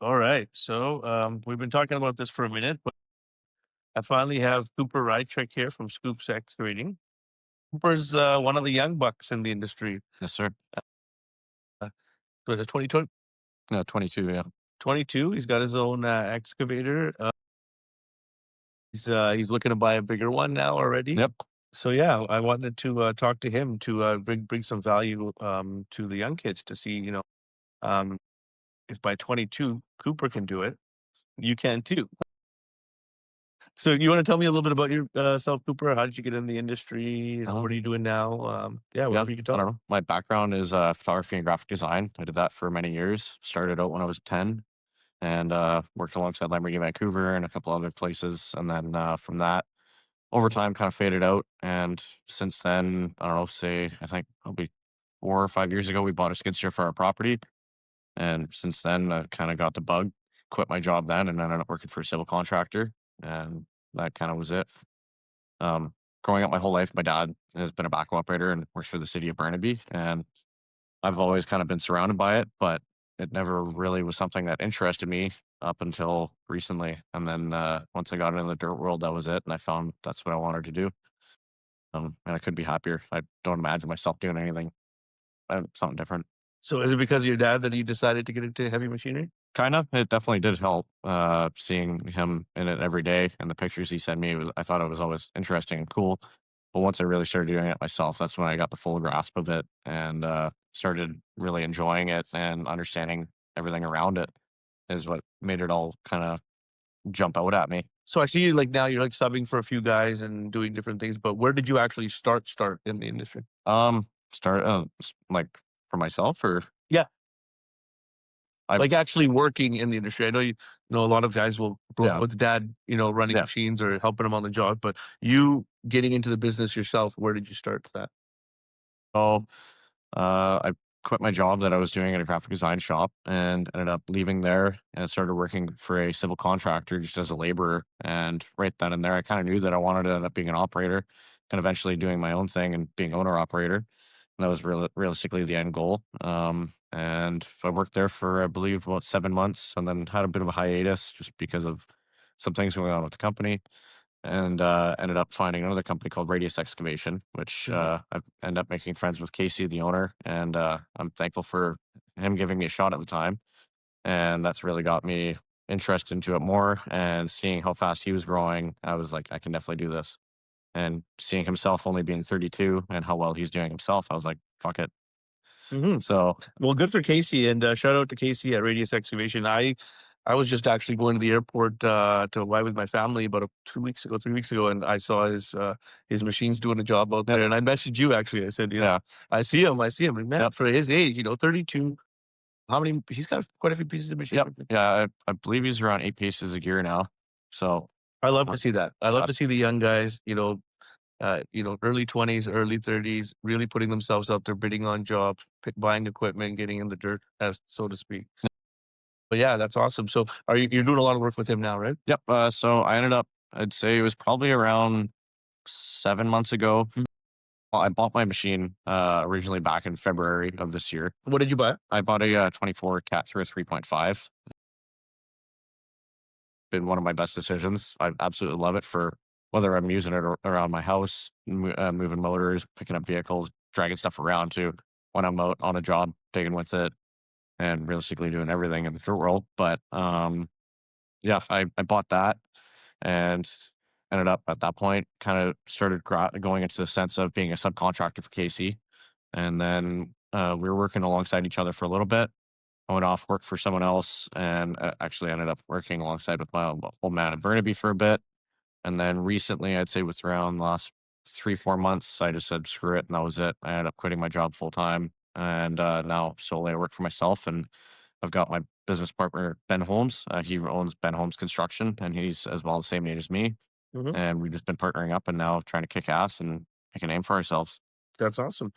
All right. So we've been talking about this for a minute, but I finally have Cooper Rychek here from Scoops Excavating. Cooper's one of the young bucks in the industry. Yes, sir. Uh, but it's 2020 No, 22, yeah. 22. He's got his own excavator. He's looking to buy a bigger one now already. Yep. So yeah, I wanted to talk to him to bring some value to the young kids to see, um, if by 22 Cooper can do it, you can too. So you want to tell me a little bit about yourself, Cooper? How did you get in the industry? What are you Um, doing now? Yeah, yeah, whatever you can I tell don't me. know. My background is photography and graphic design. I did that for many years. Started out when I was 10 and worked alongside Lamborghini Vancouver and a couple other places. And then from that, over time, kind of faded out. And since then, I don't know, say, I think probably 4 or 5 years ago, we bought a skid steer for our property. And since then, I kind of got the bug, quit my job then, and ended up working for a civil contractor. And that kind of was it. Um, Growing up my whole life, my dad has been a backhoe operator and works for the city of Burnaby, and I've always kind of been surrounded by it, but it never really was something that interested me up until recently. And then once I got into the dirt world, that was it, and I found that's what I wanted to do. And I couldn't be happier. I don't imagine myself doing anything something different. So is it because of your dad that you decided to get into heavy machinery? Kind of, it definitely did help. Seeing him in it every day and the pictures he sent me, I thought it was always interesting and cool. But once I really started doing it myself, that's when I got the full grasp of it and started really enjoying it and understanding everything around it is what made it all kind of jump out at me. So I see you like now you're like subbing for a few guys and doing different things, but where did you actually start in the industry? Start like for myself, or Yeah, I like actually working in the industry. I know you know a lot of guys will grow up yeah, with dad, running yeah. machines or helping him on the job, but you getting into the business yourself, where did you start that? So I quit my job that I was doing at a graphic design shop and ended up leaving there and started working for a civil contractor just as a laborer. And right then and there, I kind of knew that I wanted to end up being an operator and eventually doing my own thing and being owner operator. And that was realistically the end goal. And I worked there for, I believe, about 7 months and then had a bit of a hiatus just because of some things going on with the company and ended up finding another company called Radius Excavation, which Mhm. I've ended up making friends with Casey, the owner, and I'm thankful for him giving me a shot at the time. And that's really got me interested into it more. And seeing how fast he was growing, I was like, I can definitely do this. And seeing himself only being 32 and how well he's doing himself, I was like, fuck it. Mhm. So, Well, good for Casey, and shout out to Casey at Radius Excavation. I was just actually going to the airport to Hawaii with my family about 2 weeks ago, 3 weeks ago, and I saw his machines doing a job out yep, there. And I messaged you actually. I said, yeah, I see him, and man, yep, for his age, 32. How many? He's got quite a few pieces of yep, machinery. yeah. I believe he's around 8 pieces a gear now. So, I love uh, to see that. I love uh, to see the young guys, early 20s, early 30s, really putting themselves out there, bidding on jobs, buying equipment, getting in the dirt, as so to speak. But yeah, that's awesome. So you're doing a lot of work with him now, right? yep. So I ended up, I'd say it was probably around 7 months ago. Well, I bought my machine originally back in February of this year. What did you buy? I bought a 24 Cat through a 3.5. Been one of my best decisions. I absolutely love it for whether I'm using it around my house, moving motors, picking up vehicles, dragging stuff around to when I'm out on a job, digging with it, and realistically doing everything in the dirt world. But yeah, I bought that and ended up at that point kind of started going into the sense of being a subcontractor for KC. And then we were working alongside each other for a little bit. I went off, worked for someone else, and actually ended up working alongside with my old man in Burnaby for a bit. And then recently, I'd say with around the last 3, 4 months, I just said screw it, and that was it. I ended up quitting my job full time, and now solely I work for myself. And I've got my business partner Ben Holmes. He owns Ben Holmes Construction, and he's as well the same age as me. Mhm. And we've just been partnering up, and now trying to kick ass and make a name for ourselves. That's awesome.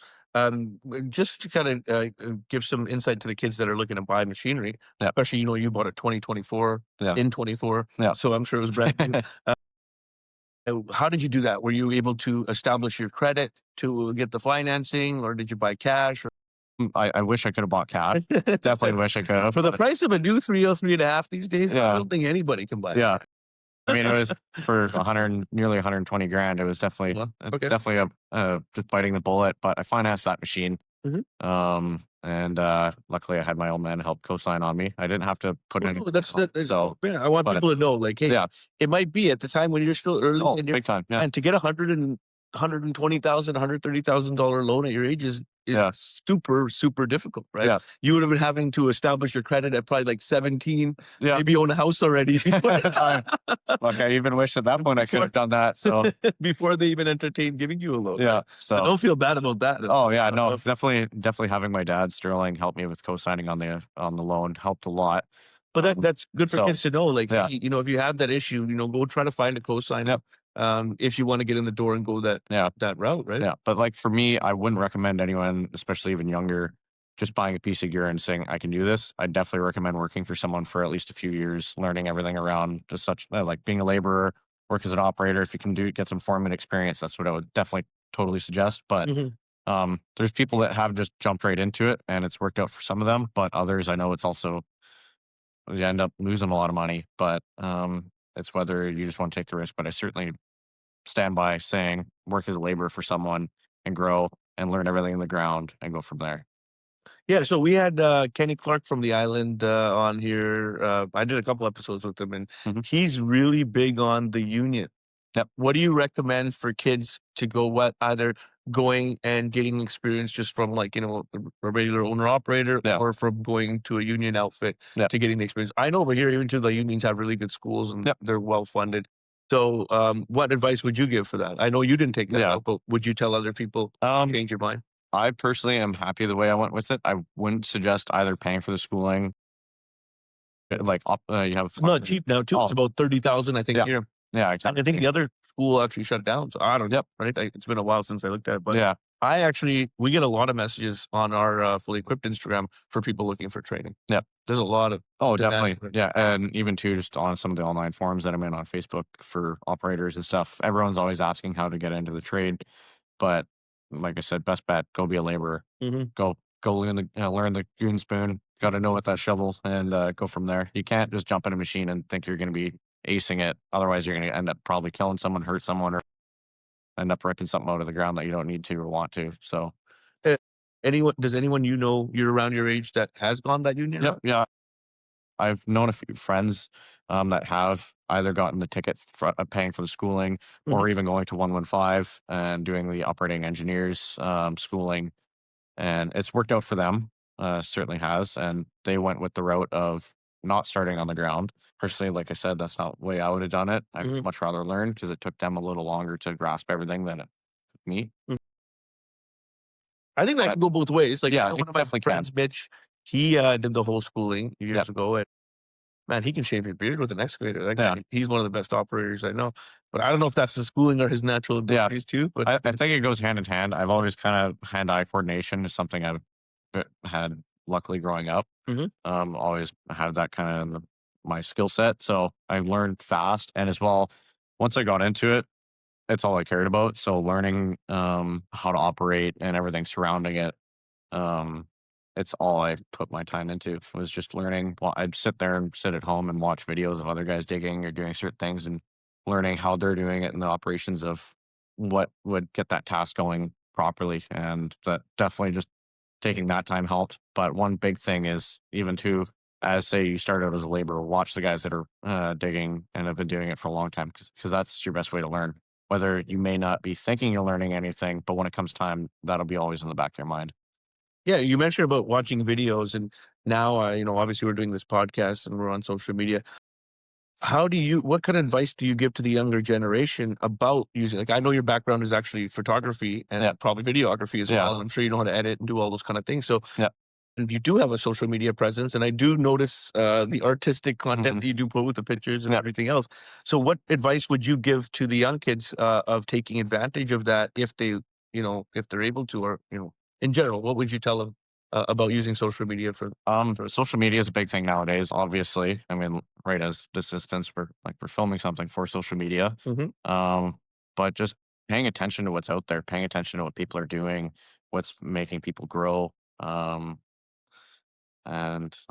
Just to kind of give some insight to the kids that are looking to buy machinery, Yeah, especially, you bought a 2024 yeah, in 24, yeah. so I'm sure it was brand new. How did you do that? Were you able to establish your credit to get the financing, or did you buy cash? I wish I could have bought cash. Definitely wish I could have. For the but- price of a new 303.5 these days, I Yeah. don't think anybody can buy Yeah. that. I mean, it was for 100, nearly 120 grand. It was definitely, Well, okay. definitely just biting the bullet. But I financed that machine. Mhm. And luckily I had my old man help co-sign on me. I didn't have to put in. So man, I want but- people to know, like, hey, yeah. it might be at the time when you're still early Oh, and you're, big time. Yeah. and to get $120,000, $130,000 loan at your age is Yeah. super, super difficult, right? Yeah. You would have been having to establish your credit at probably like 17, Yeah. maybe own a house already Look, I even wish at that point I could have done that. So before they even entertain giving you a loan. yeah. right? So So don't feel bad about that. oh yeah, no, definitely having my dad Sterling help me with co-signing on the loan helped a lot. But that's good for so, kids to know. Like, yeah. hey, if you have that issue, go try to find a cosigner. Yep. If you want to get in the door and go that route, right? Yeah. But like for me, I wouldn't recommend anyone, especially even younger, just buying a piece of gear and saying I can do this. I definitely recommend working for someone for at least a few years, learning everything around just such like being a laborer, work as an operator. If you can get some foreman experience, that's what I would definitely totally suggest. But Mhm. there's people that have just jumped right into it and it's worked out for some of them, but others I know it's also you end up losing a lot of money. But it's whether you just want to take the risk. But I certainly stand by saying work as a laborer for someone and grow and learn everything in the ground and go from there. Yeah, so we had Kenny Clark from the island on here. I did a couple episodes with him, and Mhm. he's really big on the union. Yep. What do you recommend for kids to go either going and getting experience just from like, a regular owner operator Yeah. or from going to a union outfit Yep. to getting the experience? I know over here, even too, the unions have really good schools and Yep. they're well funded. So what advice would you give for that? I know you didn't take that Yeah. out, but would you tell other people to change your mind? I personally am happy the way I went with it. I wouldn't suggest either paying for the schooling. Like you have It's not cheap now too. It's about 30,000, I think, Yeah. here. Yeah, And exactly. I think the other school actually shut down. So I don't know. Right? It's been a while since I looked at it, but yeah. we get a lot of messages on our Fully Equipped Instagram for people looking for training. Yep. There's a lot of Oh, demand definitely. for it. Yeah. And even too, just on some of the online forums that I'm in on Facebook for operators and stuff, everyone's always asking how to get into the trade. But like I said, best bet, go be a laborer. Mhm. Go learn the goon spoon. Got to know what that shovel and go from there. You can't just jump in a machine and think you're going to be acing it. Otherwise, you're going to end up probably killing someone, hurt someone, or end up ripping something out of the ground that you don't need to or want to. So, Does anyone you're around your age that has gone that union route? yeah. I've known a few friends that have either gotten the ticket for paying for the schooling or even going to 115 and doing the operating engineers schooling. And it's worked out for them, certainly has. And they went with the route of not starting on the ground. Personally, like I said, that's not the way I would have done it. I'd Mhm. much rather learn because it took them a little longer to grasp everything than it took me. I think that can go both ways. Like, Yeah, I know it one of my definitely can. friends, Mitch, he did the whole schooling years ago, and man, he can shave your beard with an excavator. That guy, he's one of the best operators I know. But I don't know if that's the schooling or his natural abilities too. But I think it goes hand in hand. I've always kind of hand-eye coordination is something I've had luckily growing up. Mhm. Always had that kind of my skill set. So I learned fast. And as well, once I got into it, it's all I cared about. So learning how to operate and everything surrounding it, it's all I put my time into was just learning. Well, I'd sit there and sit at home and watch videos of other guys digging or doing certain things and learning how they're doing it and the operations of what would get that task going properly. And that definitely just taking that time helped. But one big thing is even too, as say you start out as a laborer, watch the guys that are digging and have been doing it for a long time because that's your best way to learn. Whether you may not be thinking you're learning anything, but when it comes time, that'll be always in the back of your mind. yeah, you mentioned about watching videos, and now, obviously we're doing this podcast and we're on social media. What kind of advice do you give to the younger generation about using, like, I know your background is actually photography and probably videography as well. And I'm sure you know how to edit and do all those kind of things. So, and you do have a social media presence, and I do notice the artistic content that you do put with the pictures and everything else. So what advice would you give to the young kids of taking advantage of that if if they're able to, or, in general, what would you tell them about using social media for? Social media is a big thing nowadays, obviously. I mean, right as assistants, we're filming something for social media. But just paying attention to what's out there, paying attention to what people are doing, what's making people grow. And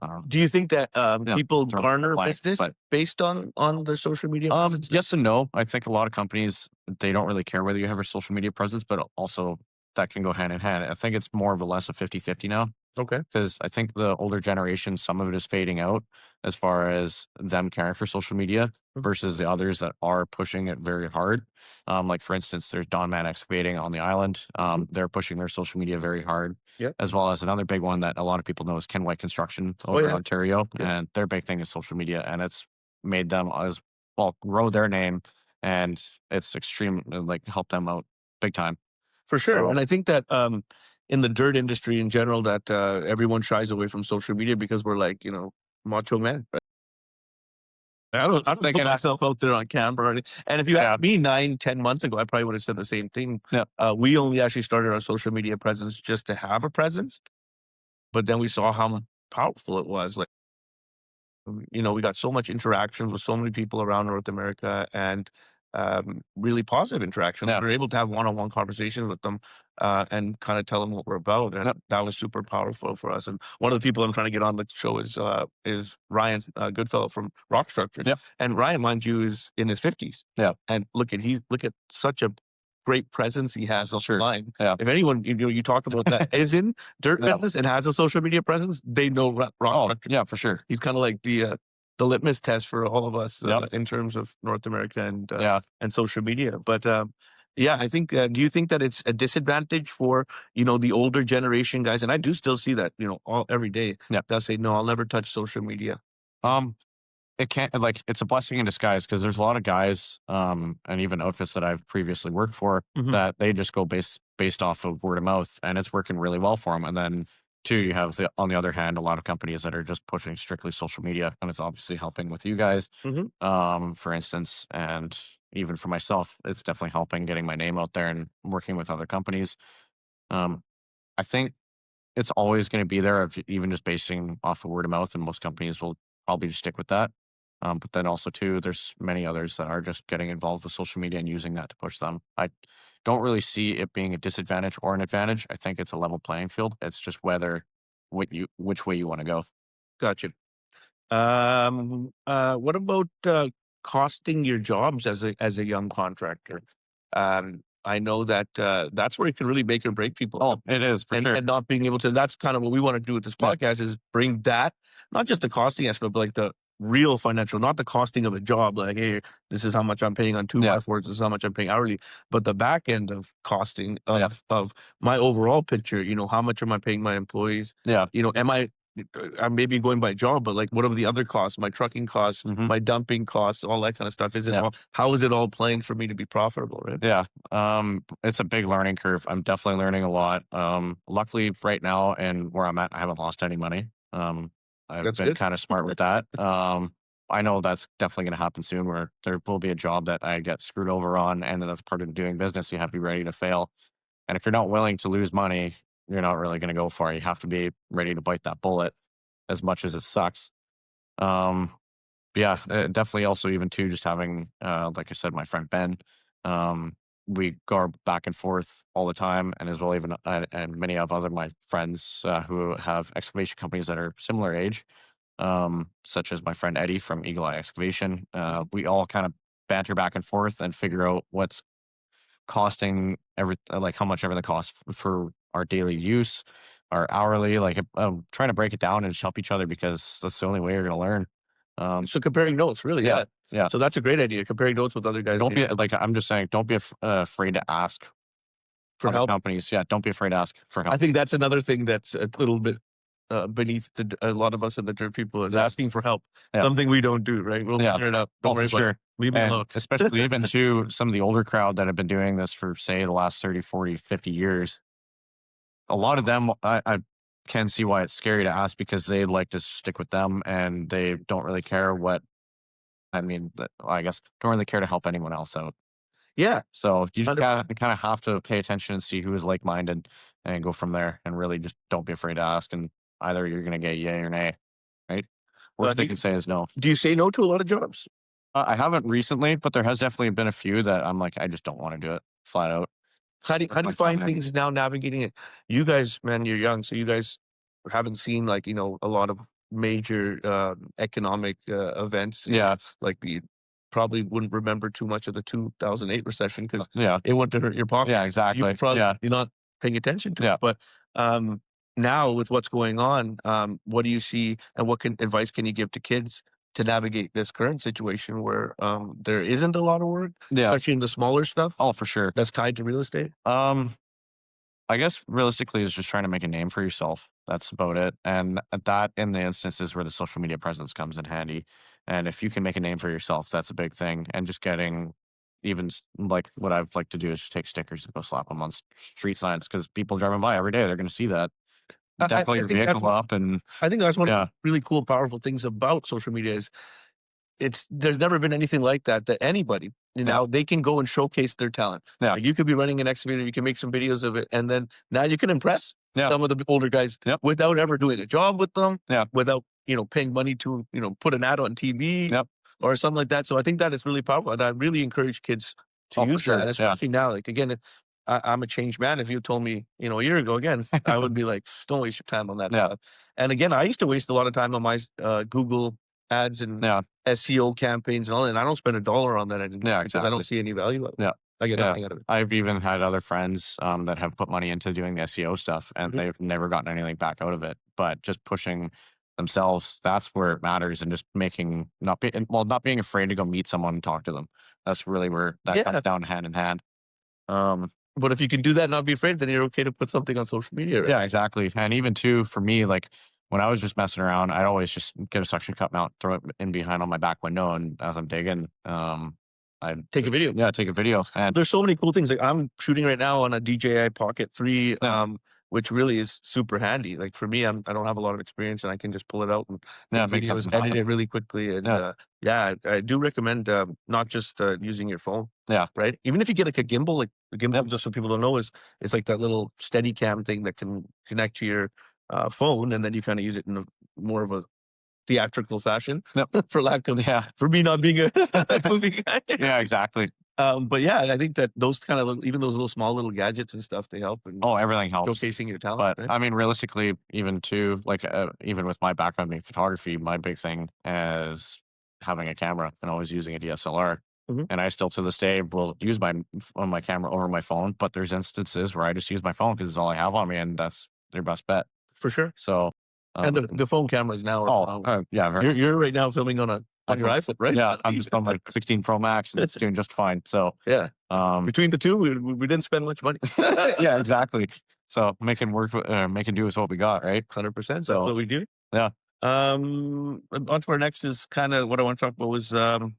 I don't know. Do you think that Yeah, people throw garner blank, business but based on their social media presence? yes and no. I think a lot of companies, they don't really care whether you have a social media presence, but also that can go hand in hand. I think it's more of a less of 50-50 now, Okay. because I think the older generation, some of it is fading out as far as them caring for social media versus the others that are pushing it very hard. Like for instance, there's Don Man Excavating on the island. They're pushing their social media very hard, Yeah. as well as another big one that a lot of people know is Ken White Construction Oh, over in yeah. Ontario, Yeah. and their big thing is social media, and it's made them as well grow their name, and it's extreme like helped them out big time. For sure. So And I think that in the dirt industry in general, that everyone shies away from social media because we're like, macho men. Right? I don't put thinking, myself out there on camera. Or anything. And if you yeah, asked me 9, 10 months ago, I probably would have said the same thing. yeah, We only actually started our social media presence just to have a presence, but then we saw how powerful it was. Like, we got so much interactions with so many people around North America, and really positive interactions. yeah, We are able to have one-on-one conversations with them, and kind of tell them what we're about, and yeah, that was super powerful for us. And one of the people I'm trying to get on the show is Ryan Goodfellow from Rock Structures, yeah, and Ryan, mind you, is in his 50s, yeah, and look at such a great presence he has sure, online. yeah, If anyone you talk about that is in dirt yeah. business and has a social media presence, they know Rock Oh, Structures. yeah, for sure. He's kind of like the litmus test for all of us Yep. in terms of North America Yeah. and social media. But yeah, I think. Do you think that it's a disadvantage for the older generation guys? And I do still see that every day. Yeah. They'll say, "No, I'll never touch social media." Um, it can't like it's a blessing in disguise because there's a lot of guys, and even outfits that I've previously worked for Mhm. that they just go based off of word of mouth, and it's working really well for them. And then two, you have on the other hand, a lot of companies that are just pushing strictly social media, and it's obviously helping with you guys, Mhm. for instance, and even for myself, it's definitely helping getting my name out there and working with other companies. Um, I think it's always going to be there, of even just basing off of word of mouth, and most companies will probably just stick with that. But then also too, there's many others that are just getting involved with social media and using that to push them. I don't really see it being a disadvantage or an advantage. I think it's a level playing field. It's just whether which way you want to go. Gotcha. What about costing your jobs as a young contractor? I know that that's where it can really make or break people. Oh, it is for sure. And not being able to. That's kind of what we want to do with this Yeah, podcast, is bring that, not just the costing aspect, but like the real financial, not the costing of a job. Like, hey, this is how much I'm paying on two yeah, by fours. This is how much I'm paying hourly. But the back end of costing yeah, of my overall picture. How much am I paying my employees? yeah. Am I may be going by job, but like, what are the other costs? My trucking costs, Hmm. my dumping costs, all that kind of stuff. Yeah. How is it all playing for me to be profitable? Right. Yeah, it's a big learning curve. I'm definitely learning a lot. Luckily, right now and where I'm at, I haven't lost any money. I've That's been good. kind of smart with that. I know that's definitely going to happen soon, where there will be a job that I get screwed over on, and that's part of doing business. You have to be ready to fail, and if you're not willing to lose money, you're not really going to go far. You have to be ready to bite that bullet, as much as it sucks. Um, yeah, definitely also even too, just having, like I said, my friend Ben, um, we go back and forth all the time, and as well even and many of other my friends who have excavation companies that are similar age, such as my friend Eddie from Eagle Eye Excavation. We all kind of banter back and forth and figure out what's costing like how much everything costs for our daily use, our hourly, like trying to break it down and just help each other, because that's the only way you're going to learn. So comparing notes, really, Yeah, yeah. yeah. So that's a great idea. Comparing notes with other guys Don't be like I'm just saying, don't be afraid to ask for other help. companies. Yeah, don't be afraid to ask for I help. think that's another thing that's a little bit beneath a lot of us in the dirt people, is asking for help. Yeah, Something we don't do, right? We'll yeah. figure it out. Don't Oh, worry for about it. sure. Leave me And alone. especially even to some of the older crowd that have been doing this for, say, the last 30, 40, 50 years. A lot of them, I can see why it's scary to ask, because they like to stick with them and they don't really care what, I mean, I guess, don't really care to help anyone else out. Yeah. So you just 100 kind of have to pay attention and see who is like minded and go from there, and really just don't be afraid to ask. And either you're going to get yay or nay, right? Worst they do can say is no. do you say no to a lot of jobs? I haven't recently, but there has definitely been a few that I'm like, I just don't want to do it flat out. how do you find things now navigating it? You guys, man, you're young, so you guys haven't seen like, a lot of major economic events. Yeah. Like you probably wouldn't remember too much of the 2008 recession because Yeah. it went to hurt your pocket. Yeah, You exactly. probably Yeah. you're not paying attention to Yeah. it. But now with what's going on, what do you see, and what advice can you give to kids to navigate this current situation where there isn't a lot of work, Yeah. especially in the smaller stuff Oh, for sure. that's tied to real estate? I guess realistically is just trying to make a name for yourself. That's about it. And that in the instances where the social media presence comes in handy. And if you can make a name for yourself, that's a big thing. And just getting even like what I've like to do is just take stickers and go slap them on street signs because people driving by every day, they're going to see that. Deck all your think vehicle up and I think that's one of yeah, the really cool, powerful things about social media is there's never been anything like that anybody, Yeah. they can go and showcase their talent. Yeah. Like you could be running an excavator, you can make some videos of it, and then now you can impress Yeah. some of the older guys Yep. without ever doing a job with them, Yeah. without, paying money to, put an ad on TV Yep. or something like that. So I think that is really powerful. And I really encourage kids to Oh, for use sure. that, Yeah. especially now. Like again, I'm a changed man. If you told me, a year ago again, I would be like, don't waste your time on that Yeah. stuff. And again, I used to waste a lot of time on my Google ads and Yeah. SEO campaigns and all that. And I don't spend $1 on that anymore Yeah, because I exactly. don't see any value of it. Yeah. I get Yeah. nothing out of it. I've even had other friends that have put money into doing the SEO stuff and Mhm. they've never gotten anything back out of it. But just pushing themselves, that's where it matters. And just not being afraid to go meet someone and talk to them. That's really where that Yeah. comes down hand in hand. But if you can do that and not be afraid, then you're okay to put something on social media, right? Yeah, exactly. And even too, for me, like when I was just messing around, I'd always just get a suction cup mount, throw it in behind on my back window. And as I'm digging, I'd Take a video. Yeah, take a video. And There's so many cool things. Like I'm shooting right now on a DJI Pocket 3, Yeah. which really is super handy. Like for me, I don't have a lot of experience, and I can just pull it out and Yeah, make make videos, something edit happen. it really quickly. And Yeah. I do recommend not just using your phone. Yeah. Right. Even if you get like a gimbal, like the gimbal, Yep. just so people don't know, is it's like that little steady cam thing that can connect to your phone, and then you kind of use it in more of a theatrical fashion, Yep. for lack of Yeah. for me not being a movie guy. Yeah, exactly. But yeah, I think that those kind of even those little small little gadgets and stuff, they help in Oh, everything helps. showcasing your talent. But Right? I mean, realistically, even too, like even with my background in photography, my big thing is having a camera and always using a DSLR. Mhm. And I still to this day will use my camera over my phone. But there's instances where I just use my phone because it's all I have on me, and that's their best bet. For sure. So, And the phone cameras now are yeah, very, you're right now filming on your iPhone, right? yeah, I'm just on my 16 Pro Max and it's doing just fine. So, Yeah. Between the two, we didn't spend much money. yeah, exactly. So making do with what we got, right? 100%. That's So, what we do. yeah. On to our next is kind of what I want to talk about was the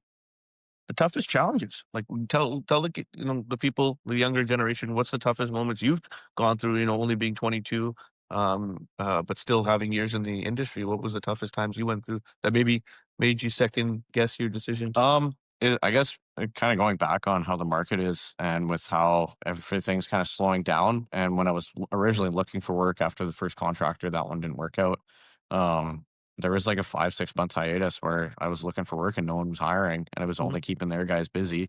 toughest challenges. Like tell the people, the younger generation, what's the toughest moments you've gone through, only being 22, but still having years in the industry. What was the toughest times you went through that maybe made you second guess your decision? I guess kind of going back on how the market is and with how everything's kind of slowing down. And when I was originally looking for work after the first contractor, that one didn't work out. There was like a 5-6 month hiatus where I was looking for work and no one was hiring, and it was Mhm. only keeping their guys busy.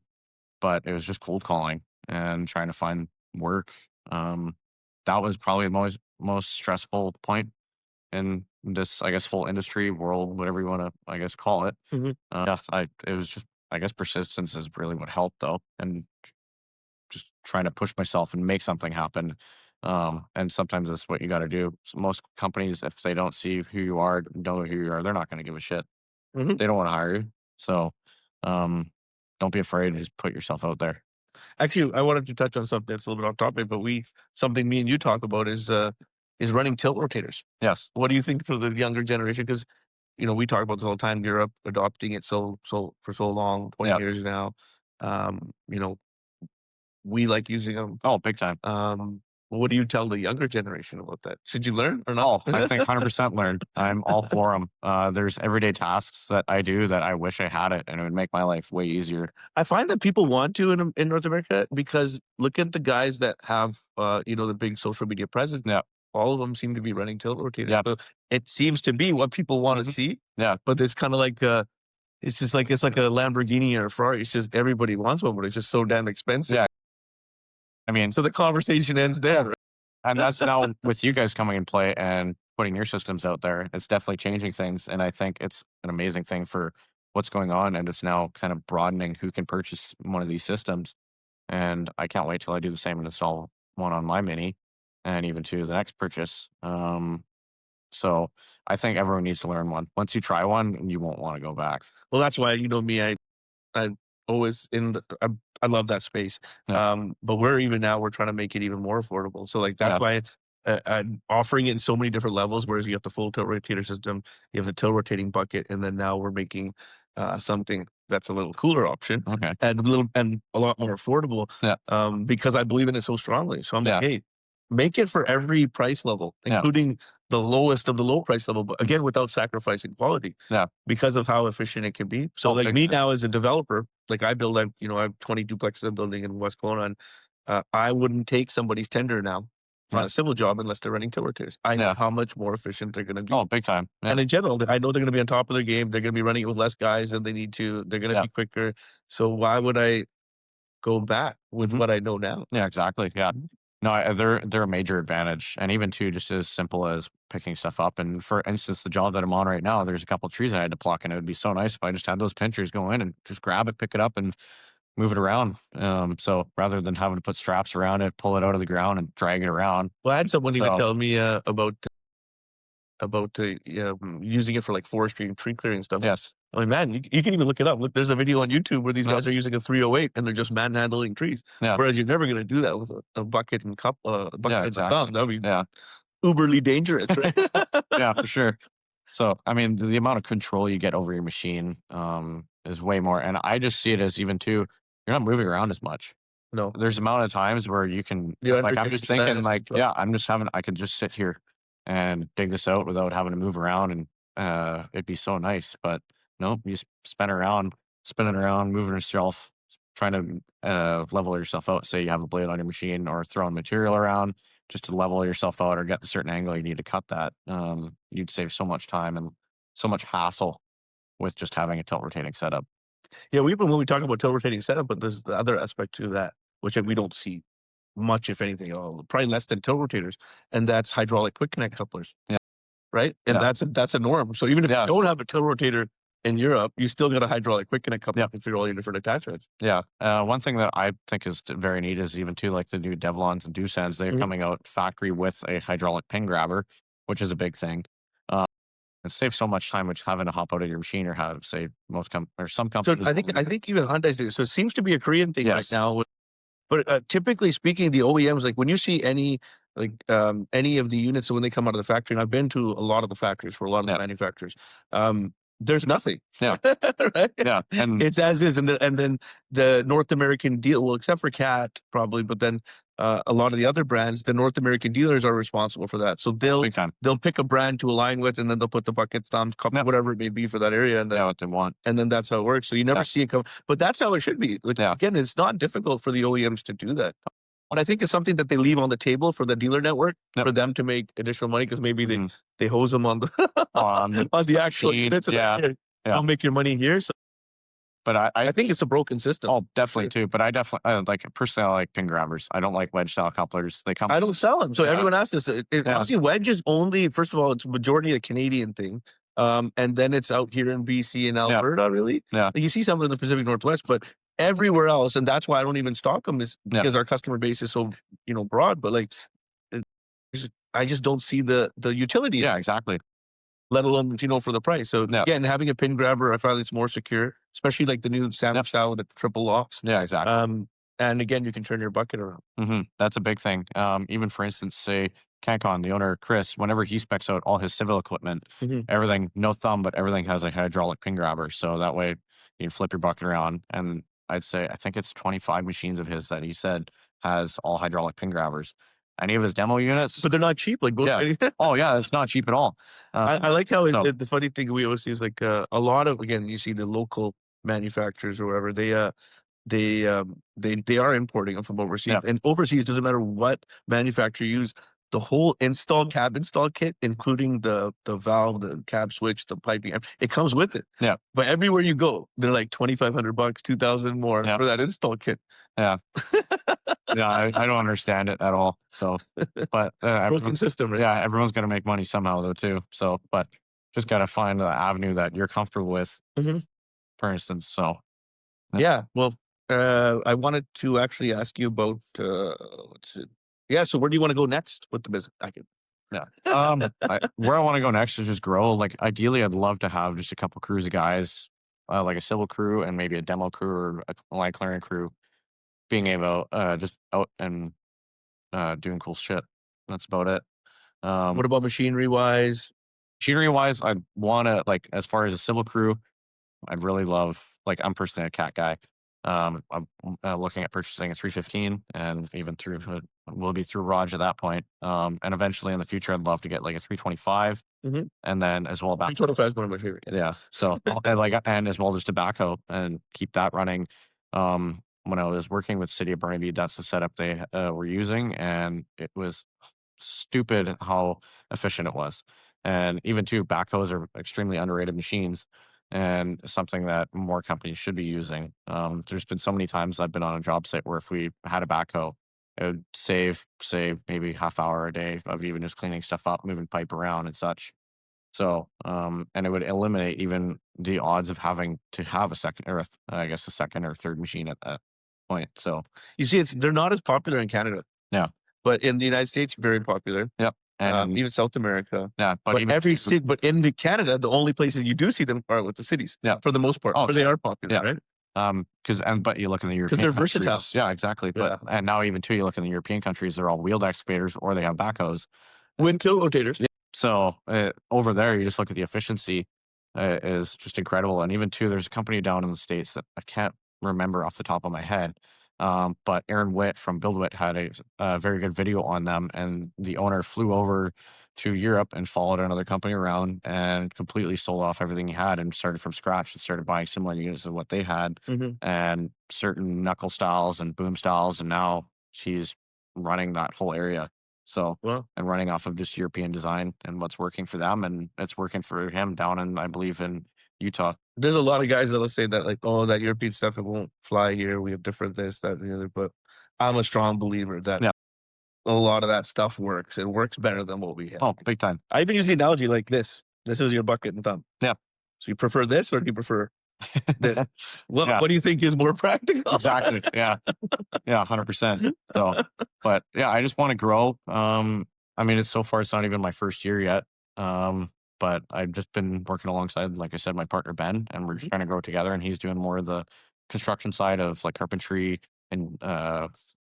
But it was just cold calling and trying to find work. That was probably the most stressful point in this, I guess, whole industry world, whatever you want to, I guess, call it. Mhm. Yeah, it was just, I guess, persistence is really what helped though, and just trying to push myself and make something happen. And sometimes that's what you got to do. So most companies, if they don't see who you are, know who you are, they're not going to give a shit. Mhm. They don't want to hire you. So, don't be afraid to just put yourself out there. Actually, I wanted to touch on something that's a little bit off topic, but something me and you talk about is running tilt rotators. Yes. What do you think for the younger generation? Because we talk about this all the time. Europe adopting it so for so long, 20 Yeah. years now. We like using them. Oh, big time. What do you tell the younger generation about that? Should you learn or not? Oh, I think 100% learned. I'm all for them. There's everyday tasks that I do that I wish I had it, and it would make my life way easier. I find that people want to in North America because look at the guys that have the big social media presence. Yeah. All of them seem to be running tilt rotators. Yeah. So it seems to be what people want to Mhm. see. Yeah. But it's kind of like it's like a Lamborghini or a Ferrari. It's just everybody wants one, but it's just so damn expensive. Yeah. I mean, So the conversation ends there. Right? and that's now with you guys coming in play and putting your systems out there. It's definitely changing things, and I think it's an amazing thing for what's going on, and it's now kind of broadening who can purchase one of these systems. And I can't wait till I do the same and install one on my Mini, and even to the next purchase. So I think everyone needs to learn one. Once you try one, you won't want to go back. Well, that's why, you know me, I always I love that space. Yeah. But we're trying to make it even more affordable. So like that's Yeah. why I'm offering it in so many different levels. Whereas you have the full tilt rotator system, you have the tilt rotating bucket, and then now we're making something that's a little cooler option Okay. and a lot more affordable. Yeah. Because I believe in it so strongly. So I'm like, Yeah. hey, make it for every price level, Yeah. including the lowest of the low price level, but again without sacrificing quality. Yeah. Because of how efficient it can be. So Oh, like big me time. now as a developer, like I have 20 duplexes I'm building in West Kelowna. And, I wouldn't take somebody's tender now on Yeah. a civil job unless they're running tilt rotators. I know Yeah. how much more efficient they're going to be. Oh, big time. Yeah. And in general, I know they're going to be on top of their game. They're going to be running it with less guys than they need to. They're going to Yeah. be quicker. So why would I go back with Mhm. what I know now? Yeah, exactly. Yeah. No, they're a major advantage, and even too, just as simple as picking stuff up. And for instance, the job that I'm on right now, there's a couple trees I had to pluck, and it would be so nice if I just had those pinchers go in and just grab it, pick it up, and move it around. So rather than having to put straps around it, pull it out of the ground, and drag it around. Well, I had someone even So tell me about using it for like forestry and tree clearing stuff. yes, I mean, man, you can even look it up. Look, there's a video on YouTube where these Yep. guys are using a 308 and they're just manhandling trees. Yeah. Whereas you're never going to do that with a bucket and cup, bucket Yeah, and a exactly. thumb. That would be yeah, uberly dangerous, right? yeah, for sure. So I mean, the amount of control you get over your machine is way more, and I just see it as even too, you're not moving around as much. No, There's amount of times where you can You're like under I'm your just thinking status like, control. yeah, I could just sit here and dig this out without having to move around, and it'd be so nice. But no, you just spinning around, moving yourself, trying to level yourself out. Say you have a blade on your machine or throwing material around just to level yourself out or get the certain angle you need to cut that. You'd save so much time and so much hassle with just having a tilt rotating setup. Yeah, when we talk about tilt rotating setup, but there's the other aspect to that, which we don't see much, if anything, at all. Probably less than tilt rotators, and that's hydraulic quick connect couplers. Yeah. Right? And Yeah. that's a norm. So even if Yeah. you don't have a tilt rotator in Europe, you still got a hydraulic quick connect coupler to configure all your different attachments. Yeah. One thing that I think is very neat is even too, like the new Devlons and Doosands, they're Mhm. coming out factory with a hydraulic pin grabber, which is a big thing. Uh, it saves so much time with having to hop out of your machine or have, say, some So companies. I think even Hyundai's doing it. So it seems to be a Korean thing right Yes. now. But typically speaking, the OEMs, like when you see any of the units, so when they come out of the factory, and I've been to a lot of the factories for a lot of the Yeah. manufacturers, there's nothing. Yeah. Right? Yeah. And It's as is, and then the North American deal, well, except for Cat probably, but then a lot of the other brands, the North American dealers are responsible for that. So big time. they'll pick a brand to align with, and then they'll put the buckets, thumbs, cup, Yeah. whatever it may be for that area, and then Yeah, what they want. that's how it works. So you never Yeah. see it come, but that's how it should be. Like, Yeah. again, it's not difficult for the OEMs to do that. But I think it's something that they leave on the table for the dealer network Yep. for them to make additional money because maybe Mhm. they hose them on the On the on the actual machine, units. And yeah, "Here, yeah. I'll make your money here. So But I think it's a broken system. oh, definitely too. But I definitely like personally, I like pin grabbers. I don't like wedge style couplers. They come. I don't sell them. So Yeah. everyone asks this. Yeah. Honestly, wedge is only, first of all, it's majority a Canadian thing. And then it's out here in BC and Alberta, really. Yeah. Like, you see some in the Pacific Northwest, but everywhere else, and that's why I don't even stock them, is Yeah. because our customer base is so broad. But like, I just don't see the utility. Yeah, exactly. Let alone for the price. So Yeah. again, having a pin grabber, I find it's more secure, especially like the new sandwich style with the triple locks. Yeah, exactly. And again, you can turn your bucket around. That's a big thing. Even for instance, say CanCon, the owner Chris, whenever he specs out all his civil equipment, Mhm. everything, no thumb, but everything has a hydraulic pin grabber. So that way you can flip your bucket around. And I think it's 25 machines of his that he said has all hydraulic pin grabbers. Any of his demo units? But they're not cheap. Like, Yeah. Oh yeah, it's not cheap at all. I like how so- the funny thing we always see is like a lot of, again, you see the local manufacturers or whatever, they are importing them from overseas. Yeah. And overseas, doesn't matter what manufacturer you use, the whole cab install kit, including the valve, the cab switch, the piping, it comes with it. Yeah. But everywhere you go, they're like $2,500, $2,000 more Yeah. for that install kit. Yeah. Yeah, I don't understand it at all. So, but Broken everyone's, system, right? yeah, everyone's got to make money somehow though too. So, but just got to find the avenue that you're comfortable with, Mhm. for instance. So, Yeah. Well, I wanted to actually ask you about what's it? Yeah. So where do you want to go next with the business? I can. yeah. Where I want to go next is just grow. Like, ideally, I'd love to have just a couple crews of guys, like a civil crew and maybe a demo crew or a line clearing crew, being able just out and doing cool shit. That's about it. What about machinery wise? Machinery wise, I'd want to, like, as far as a civil crew, I'd really love, like, I'm personally a cat guy. I'm looking at purchasing a 315 and even through, will be through Raj at that point. And eventually in the future, I'd love to get like a 325 Mm-hmm. and then as well back. 325 is one of my favorite. Yeah. So, and as well just tobacco and keep that running. When I was working with City of Burnaby, that's the setup they were using. And it was stupid how efficient it was. And even too, backhoes are extremely underrated machines and something that more companies should be using. There's been so many times I've been on a job site where if we had a backhoe, it would save, say, maybe half hour a day of even just cleaning stuff up, moving pipe around and such. So, and it would eliminate even the odds of having to have a second or I guess a second or third machine at that point. So, You see, they're not as popular in Canada. yeah. But in the United States, very popular. Yep. And Even South America. yeah, but But even every city, but in Canada, the only places you do see them are with the cities. Yeah. For the most part. Oh, where they are popular, yeah. right? But you look in the European they're countries, versatile. yeah, exactly. But and now even too, you look in the European countries, they're all wheeled excavators or they have backhoes. Wind tilt rotators. Yeah. So over there, you just look at the efficiency is just incredible. And even too, there's a company down in the States that I can't remember off the top of my head. But Aaron Witt from BuildWitt had a very good video on them, and the owner flew over to Europe and followed another company around and completely sold off everything he had and started from scratch and started buying similar units of what they had Mhm. and certain knuckle styles and boom styles. And now he's running that whole area. So, Well, and running off of just European design and what's working for them. And it's working for him down in, I believe, in Utah. there's a lot of guys that'll say that, like, oh, that European stuff, it won't fly here. We have different this, that, and the other. But I'm a strong believer that Yeah. a lot of that stuff works. It works better than what we have. Oh, big time. I even use the analogy like this. This is your bucket and thumb. Yeah. So you prefer this or do you prefer this? Yeah. What do you think is more practical? Exactly. Yeah. Yeah. 100%. So, but yeah, I just want to grow. I mean, it's so far, it's not even my first year yet. But I've just been working alongside, like I said, my partner, Ben, and we're just trying to grow together. And he's doing more of the construction side of like carpentry and,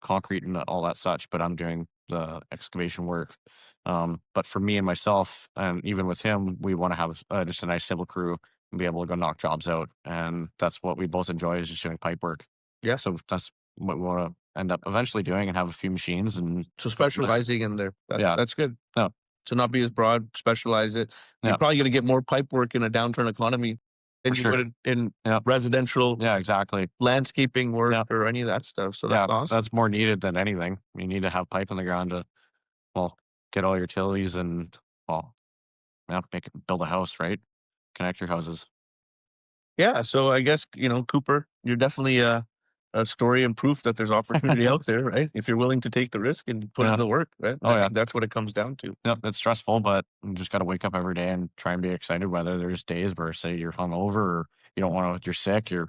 concrete and all that such, but I'm doing the excavation work. But for me and myself, and even with him, we want to have just a nice civil crew and be able to go knock jobs out. And that's what we both enjoy is just doing pipe work. Yeah. So that's what we want to end up eventually doing and have a few machines and So specializing in there. Yeah. That's good. No. To not be as broad, specialize it. Yeah. You're probably going to get more pipe work in a downturn economy than For you sure. would in Yeah. residential Yeah, exactly. landscaping work Yeah. or any of that stuff. So Yeah, that's awesome. that's more needed than anything. You need to have pipe in the ground to, well, get all your utilities and, well, yeah, build a house, right? Connect your houses. Yeah. So I guess, Cooper, you're definitely a story and proof that there's opportunity out there, right? If you're willing to take the risk and put in Yeah. the work, right? Oh, I yeah. think that's what it comes down to. Yep, it's stressful, but you just got to wake up every day and try and be excited. Whether there's days where, say, you're hungover or you don't want to, you're sick, you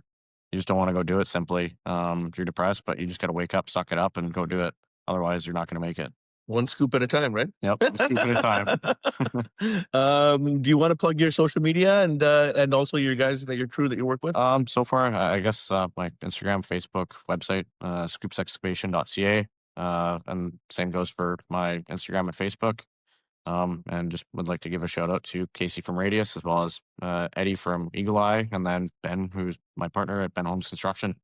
just don't want to go do it. Simply, you're depressed, but you just got to wake up, suck it up, and go do it. Otherwise, you're not going to make it. One scoop at a time, right? Yep, one scoop at a time. Do you want to plug your social media and also your guys your crew that you work with? So far, I guess my Instagram, Facebook, website, scoopsexcavation.ca, and same goes for my Instagram and Facebook. And just would like to give a shout out to Casey from Radius as well as Eddie from Eagle Eye, and then Ben, who's my partner at Ben Homes Construction.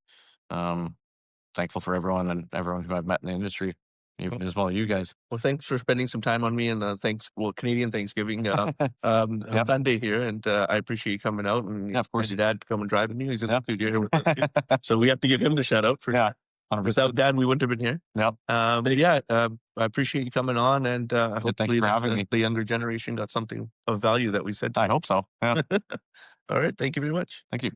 Thankful for everyone who I've met in the industry, even as well as you guys. Well, thanks for spending some time on me, and Canadian Thanksgiving Yep. Sunday here, and I appreciate you coming out and Yeah, of course. your dad come and driving you. He's in the Yep. studio here with us too. So we have to give him the shout out for Yeah, 100%. without Dad, we wouldn't have been here. Yep. But yeah, I appreciate you coming on, and hopefully thank you for having me. the younger generation got something of value that we said. I hope so. Yeah. All right, thank you very much. Thank you.